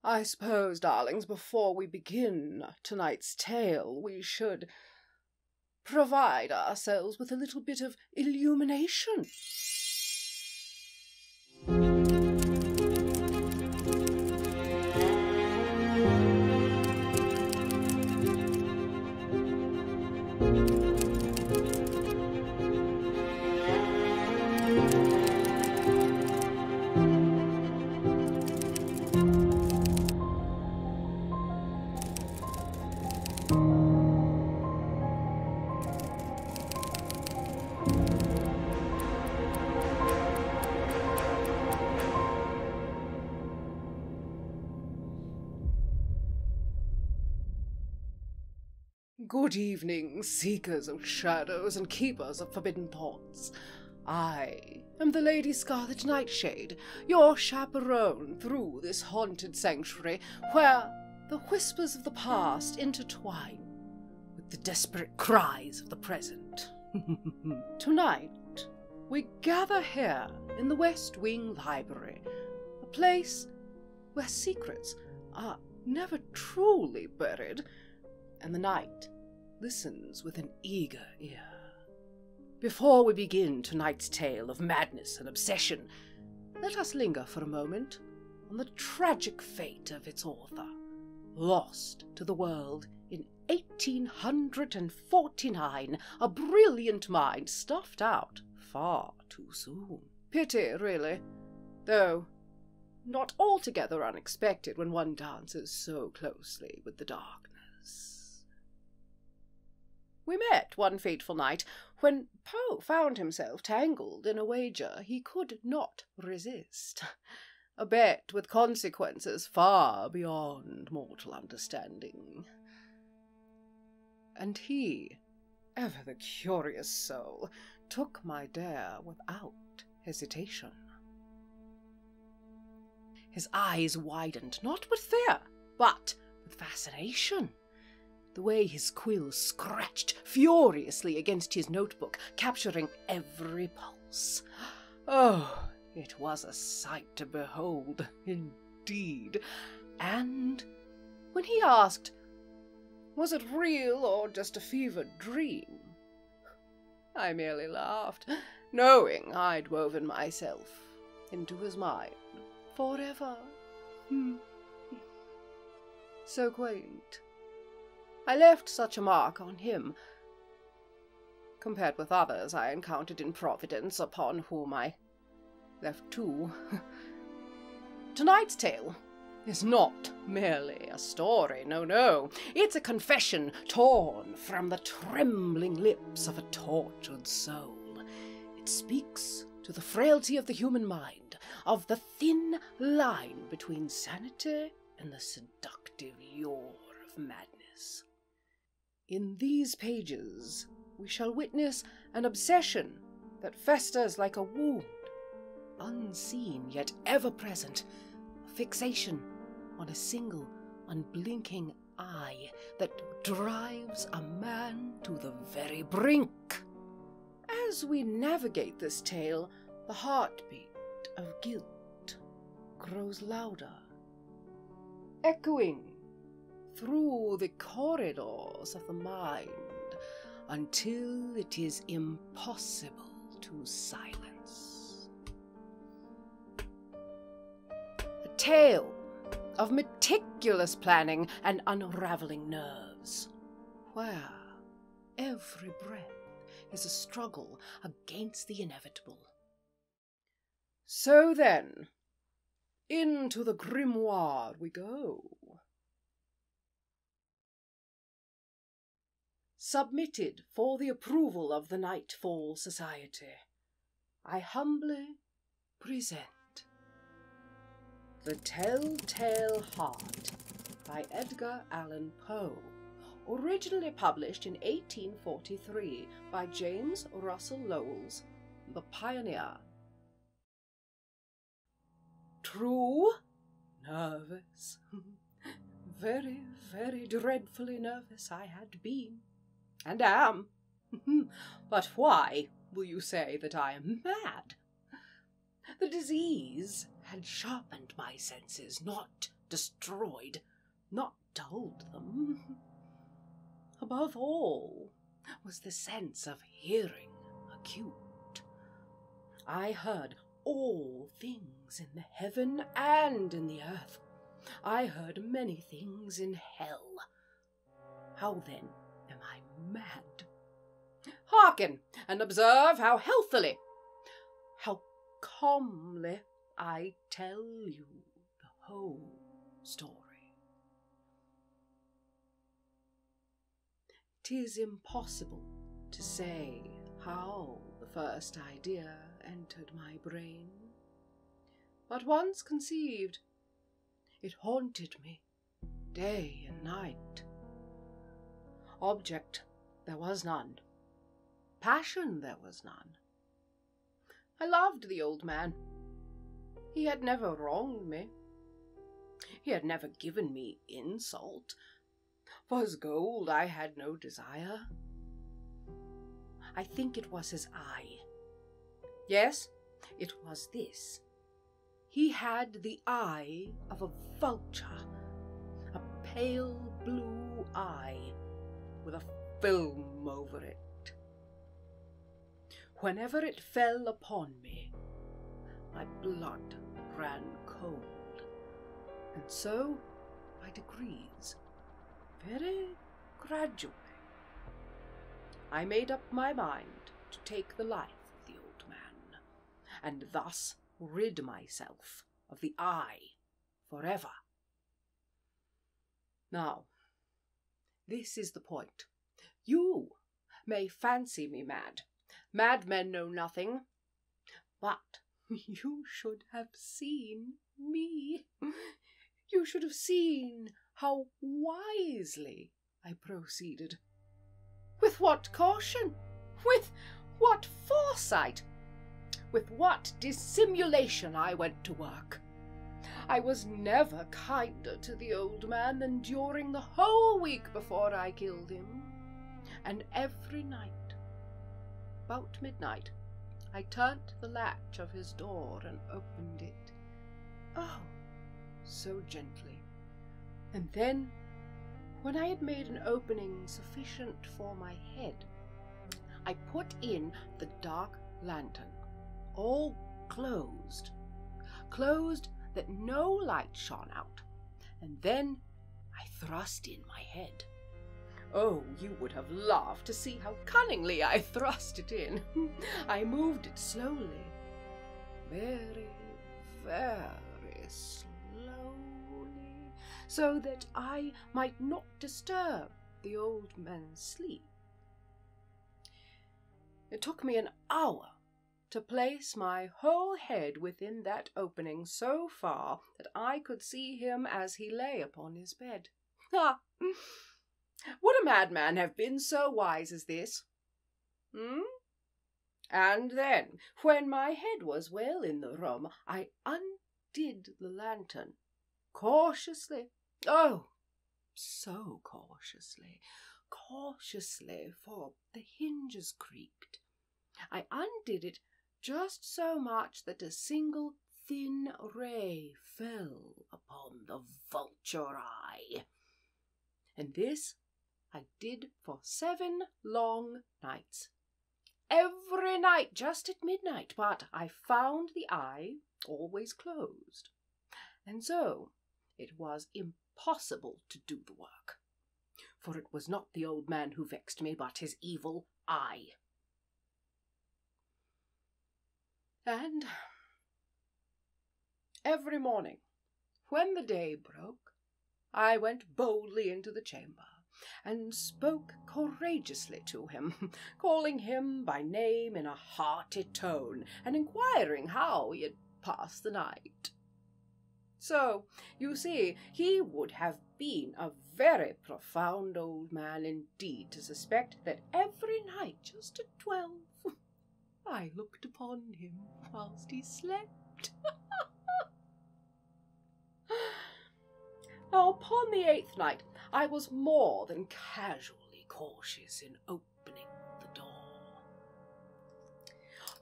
I suppose, darlings, before we begin tonight's tale, we should provide ourselves with a little bit of illumination. Good evening, seekers of shadows and keepers of forbidden thoughts. I am the Lady Scarlet Nightshade, your chaperone through this haunted sanctuary where the whispers of the past intertwine with the desperate cries of the present. Tonight, we gather here in the West Wing Library, a place where secrets are never truly buried, and the night listens with an eager ear. Before we begin tonight's tale of madness and obsession, let us linger for a moment on the tragic fate of its author, lost to the world in 1849, a brilliant mind stuffed out far too soon. Pity, really, though not altogether unexpected when one dances so closely with the darkness. We met one fateful night when Poe found himself tangled in a wager he could not resist, a bet with consequences far beyond mortal understanding. And he, ever the curious soul, took my dare without hesitation. His eyes widened, not with fear, but with fascination. The way his quill scratched furiously against his notebook, capturing every pulse. Oh, it was a sight to behold, indeed. And when he asked, was it real or just a fevered dream, I merely laughed, knowing I'd woven myself into his mind forever. So quaint. I left such a mark on him, compared with others I encountered in Providence, upon whom I left too. Tonight's tale is not merely a story, no. It's a confession torn from the trembling lips of a tortured soul. It speaks to the frailty of the human mind, of the thin line between sanity and the seductive lure of madness. In these pages, we shall witness an obsession that festers like a wound, unseen yet ever present, a fixation on a single, unblinking eye that drives a man to the very brink. As we navigate this tale, the heartbeat of guilt grows louder, echoing through the corridors of the mind until it is impossible to silence. A tale of meticulous planning and unraveling nerves, where every breath is a struggle against the inevitable. So then, into the grimoire we go. Submitted for the approval of the Nightfall Society, I humbly present The Telltale Heart by Edgar Allan Poe, originally published in 1843 by James Russell Lowell, the Pioneer. True, nervous, very, very dreadfully nervous I had been. And am. But why will you say that I am mad? The disease had sharpened my senses, not destroyed, not dulled them. Above all was the sense of hearing acute. I heard all things in the heaven and in the earth. I heard many things in hell. How then am I mad? Hearken, and observe how healthily, how calmly I tell you the whole story. 'Tis impossible to say how the first idea entered my brain, but once conceived, it haunted me day and night. Object there was none. Passion there was none. I loved the old man. He had never wronged me. He had never given me insult. For his gold I had no desire. I think it was his eye. Yes, it was this. He had the eye of a vulture, a pale blue eye with a film over it. Whenever it fell upon me, my blood ran cold, and so, by degrees, very gradually, I made up my mind to take the life of the old man, and thus rid myself of the eye forever. Now, this is the point. You may fancy me mad. Madmen know nothing. But you should have seen me. You should have seen how wisely I proceeded. With what caution, with what foresight, with what dissimulation I went to work. I was never kinder to the old man than during the whole week before I killed him. And every night, about midnight, I turned the latch of his door and opened it. Oh, so gently. And then, when I had made an opening sufficient for my head, I put in the dark lantern, all closed that no light shone out, and then I thrust in my head. Oh, you would have laughed to see how cunningly I thrust it in. I moved it slowly, very, very slowly, so that I might not disturb the old man's sleep. It took me an hour to place my whole head within that opening so far that I could see him as he lay upon his bed. Ha! Would a madman have been so wise as this? And then, when my head was well in the room, I undid the lantern, cautiously, oh, so cautiously, for the hinges creaked. I undid it just so much that a single thin ray fell upon the vulture eye. And this I did for 7 long nights. Every night just at midnight, but I found the eye always closed, and so it was impossible to do the work, for it was not the old man who vexed me, but his evil eye. And every morning, when the day broke, I went boldly into the chamber, and spoke courageously to him, calling him by name in a hearty tone, and inquiring how he had passed the night. So, you see, he would have been a very profound old man indeed to suspect that every night, just at 12, I looked upon him whilst he slept. Now, upon the 8th night, I was more than casually cautious in opening the door.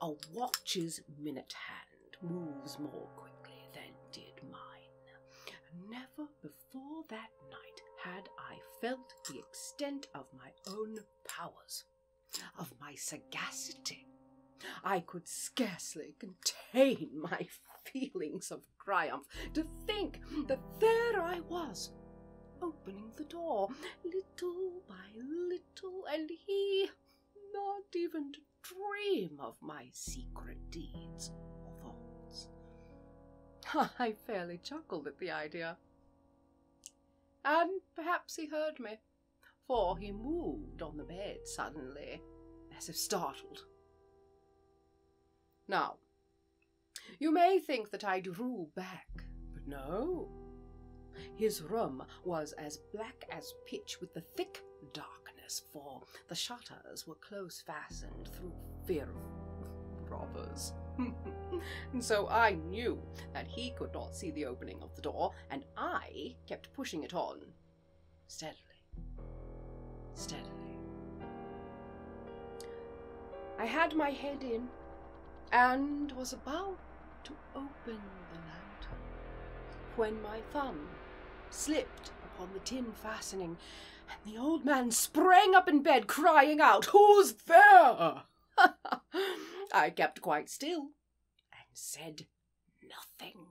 A watch's minute hand moves more quickly than did mine. Never felt the extent of my own powers, of my sagacity. I could scarcely contain my feelings of triumph to think that there I was, opening the door little by little, and he not even to dream of my secret deeds or thoughts. I fairly chuckled at the idea. And perhaps he heard me, for he moved on the bed suddenly, as if startled. Now, you may think that I drew back, but no. His room was as black as pitch with the thick darkness, for the shutters were close fastened through fear of robbers. And so I knew that he could not see the opening of the door, and I kept pushing it on, steadily, steadily. I had my head in, and was about to open the lantern, when my thumb slipped upon the tin fastening, and the old man sprang up in bed, crying out, "Who's there?" I kept quite still, and said nothing.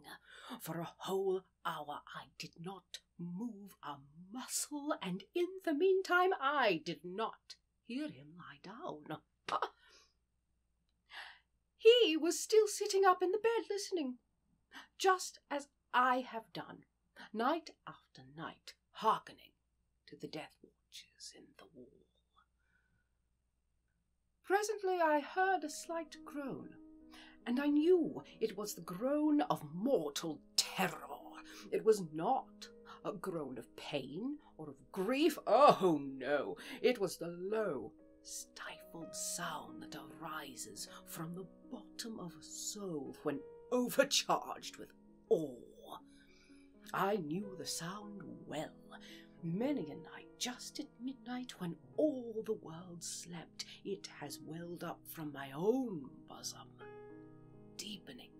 For a whole hour I did not move a muscle, and in the meantime I did not hear him lie down. He was still sitting up in the bed listening, just as I have done, night after night, hearkening to the death watches in the wall. Presently I heard a slight groan, and I knew it was the groan of mortal terror. It was not a groan of pain or of grief. Oh, no, it was the low, stifled sound that arises from the bottom of a soul when overcharged with awe. I knew the sound well. Many a night, just at midnight, when all the world slept, it has welled up from my own bosom, deepening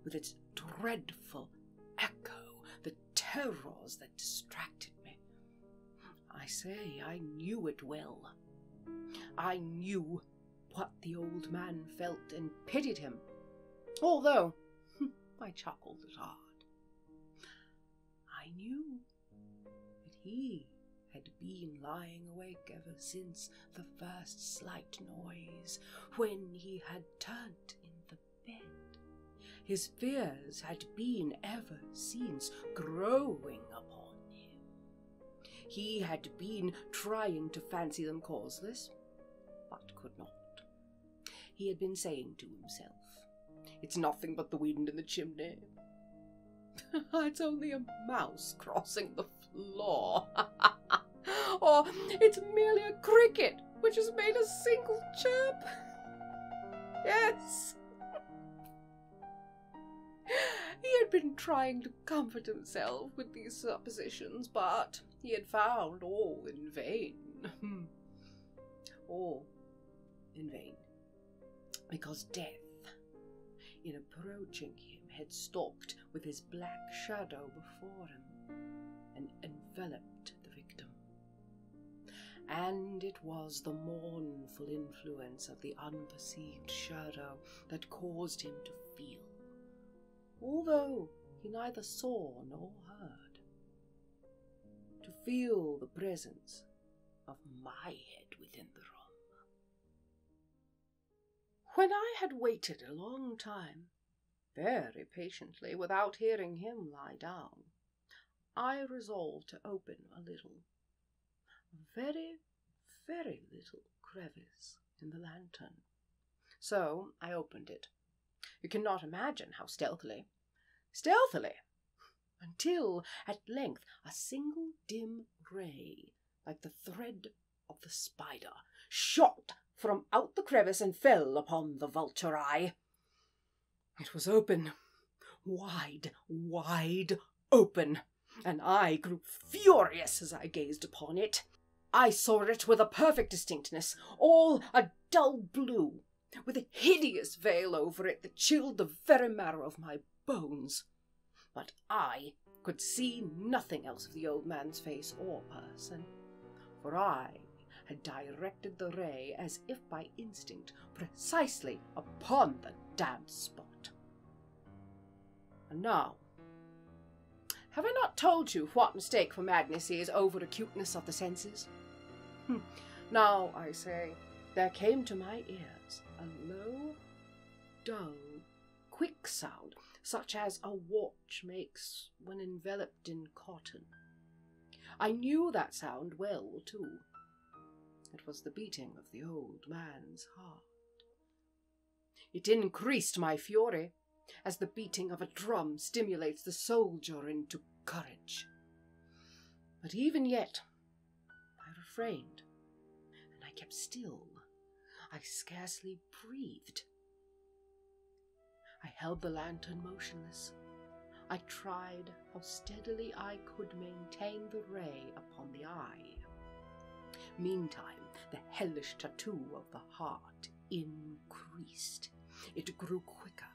with its dreadful echo the terrors that distracted me. I say I knew it well. I knew what the old man felt, and pitied him, although I chuckled at heart. I knew that he had been lying awake ever since the first slight noise, when he had turned in the bed. His fears had been ever since growing upon him. He had been trying to fancy them causeless, but could not. He had been saying to himself, "It's nothing but the wind in the chimney. It's only a mouse crossing the floor." Or, "It's merely a cricket which has made a single chirp." Yes. He had been trying to comfort himself with these suppositions, but he had found all in vain. All in vain, because death, in approaching him, had stalked with his black shadow before him, and enveloped the victim. And it was the mournful influence of the unperceived shadow that caused him to feel, although he neither saw nor heard, to feel the presence of my head within the room. When I had waited a long time, very patiently, without hearing him lie down, I resolved to open a little, very, very little crevice in the lantern. So I opened it. You cannot imagine how stealthily, until at length a single dim ray, like the thread of the spider, shot from out the crevice and fell upon the vulture eye. It was open, wide, wide open, and I grew furious as I gazed upon it. I saw it with a perfect distinctness, all a dull blue, with a hideous veil over it that chilled the very marrow of my bones. But I could see nothing else of the old man's face or person. for I had directed the ray as if by instinct precisely upon the damned spot. And now, have I not told you what mistake for madness is over acuteness of the senses? Now, I say, there came to my ears a low, dull, quick sound, such as a watch makes when enveloped in cotton. I knew that sound well, too. It was the beating of the old man's heart. It increased my fury, as the beating of a drum stimulates the soldier into courage. But even yet, I refrained, and I kept still. I scarcely breathed. I held the lantern motionless. I tried how steadily I could maintain the ray upon the eye. Meantime, the hellish tattoo of the heart increased. It grew quicker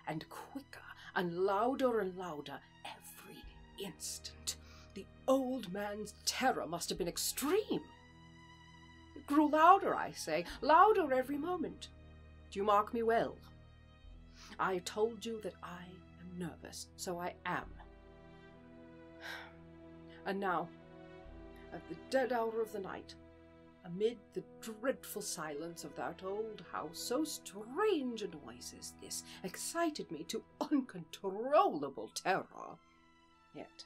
and quicker, and louder every instant. The old man's terror must have been extreme. It grew louder, I say, louder every moment. Do you mark me well? I told you that I am nervous, so I am. And now, at the dead hour of the night, amid the dreadful silence of that old house, so strange a noise as this excited me to uncontrollable terror. Yet,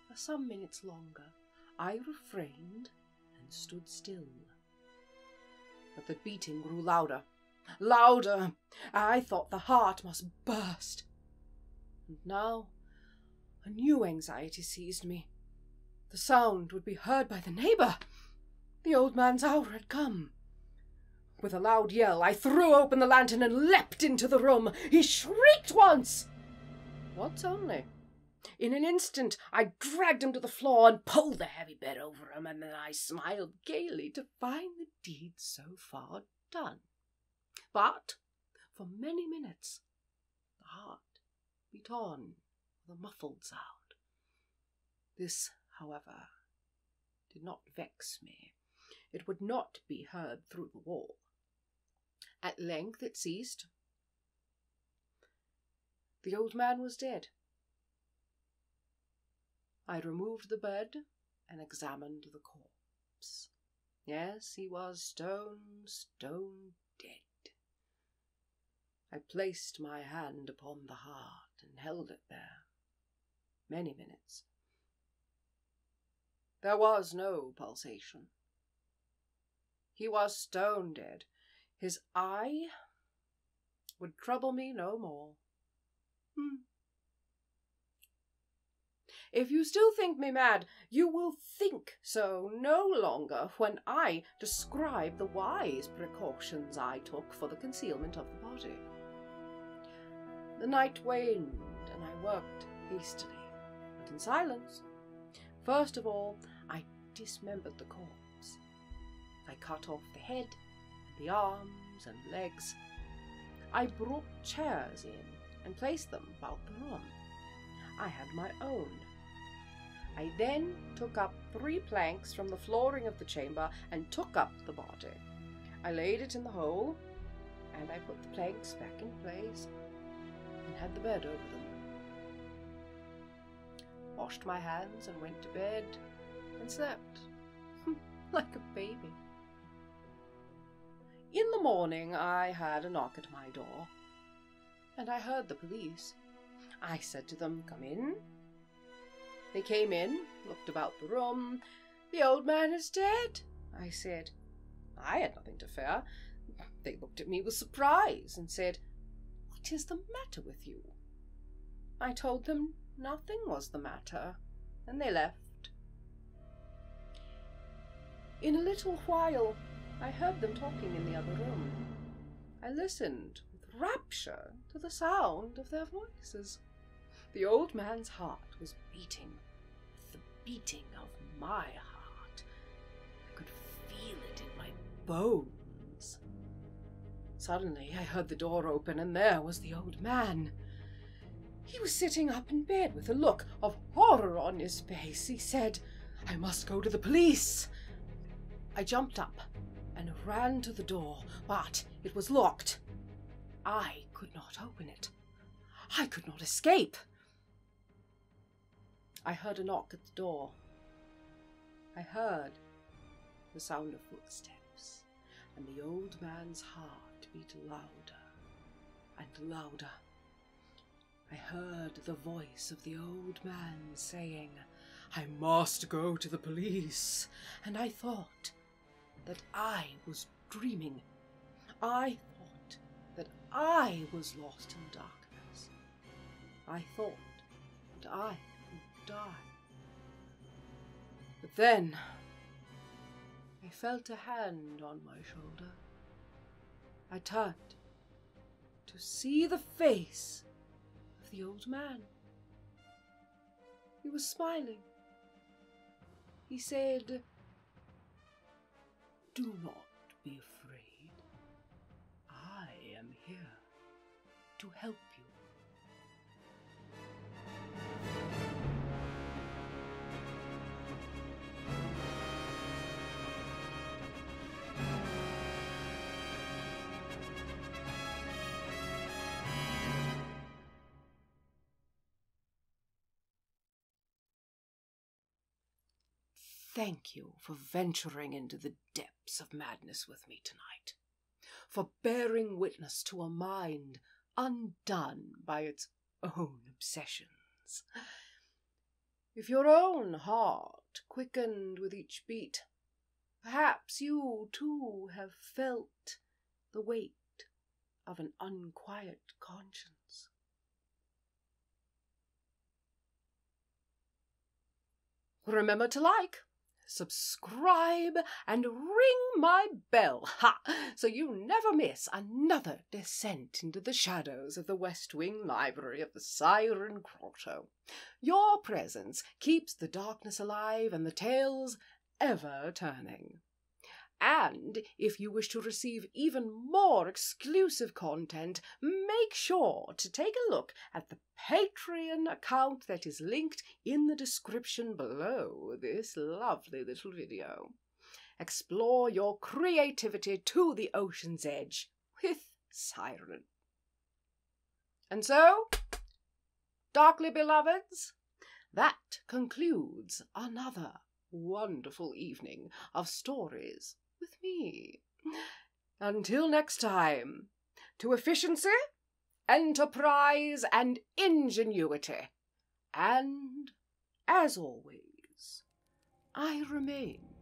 for some minutes longer, I refrained and stood still. But the beating grew louder, louder. I thought the heart must burst. And now, a new anxiety seized me. The sound would be heard by the neighbour. The old man's hour had come. With a loud yell, I threw open the lantern and leapt into the room. He shrieked once. Once only. In an instant, I dragged him to the floor and pulled the heavy bed over him, and then I smiled gaily to find the deed so far done. But for many minutes, the heart beat on with a muffled sound. This, however, did not vex me. It would not be heard through the wall. At length it ceased. The old man was dead. I removed the bed and examined the corpse. Yes, he was stone dead. I placed my hand upon the heart and held it there many minutes. There was no pulsation. He was stone dead. His eye would trouble me no more. If you still think me mad, you will think so no longer when I describe the wise precautions I took for the concealment of the body. The night waned, and I worked hastily, but in silence. First of all, I dismembered the corpse. I cut off the head, the arms and legs. I brought chairs in and placed them about the room. I had my own. I then took up 3 planks from the flooring of the chamber and took up the body. I laid it in the hole, and I put the planks back in place and had the bed over them. Washed my hands and went to bed and slept like a baby. In the morning I had a knock at my door, and I heard the police. I said to them, "Come in." They came in, looked about the room. "The old man is dead," I said. I had nothing to fear. They looked at me with surprise and said, "What is the matter with you?" I told them nothing was the matter, and they left. In a little while, I heard them talking in the other room. I listened with rapture to the sound of their voices. The old man's heart was beating with the beating of my heart. I could feel it in my bones. Suddenly I heard the door open, and there was the old man. He was sitting up in bed with a look of horror on his face. He said, "I must go to the police." I jumped up and ran to the door, but it was locked. I could not open it. I could not escape. I heard a knock at the door. I heard the sound of footsteps, and the old man's heart beat louder and louder. I heard the voice of the old man saying, "I must go to the police," and I thought that I was dreaming. I thought that I was lost in darkness. I thought that I would die. But then I felt a hand on my shoulder. I turned to see the face of the old man. He was smiling. He said, "Do not be afraid. I am here to help you." Thank you for venturing into the depths of madness with me tonight, for bearing witness to a mind undone by its own obsessions. If your own heart quickened with each beat, perhaps you too have felt the weight of an unquiet conscience. Remember to like, subscribe, and ring my bell, so you never miss another descent into the shadows of the West Wing Library of the Siren Grotto. Your presence keeps the darkness alive and the tales ever turning. And if you wish to receive even more exclusive content, make sure to take a look at the Patreon account that is linked in the description below this lovely little video. Explore your creativity to the ocean's edge with Siren. And so, darkly beloveds, that concludes another wonderful evening of stories with me. Until next time, to efficiency, enterprise, and ingenuity. And, as always, I remain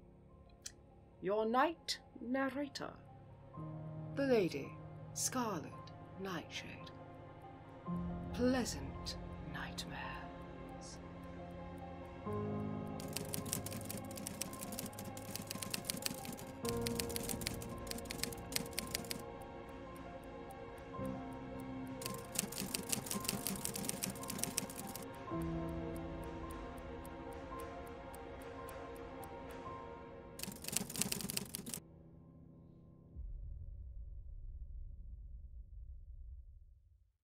your night narrator, the Lady Scarlet Nightshade. Pleasant nightmares.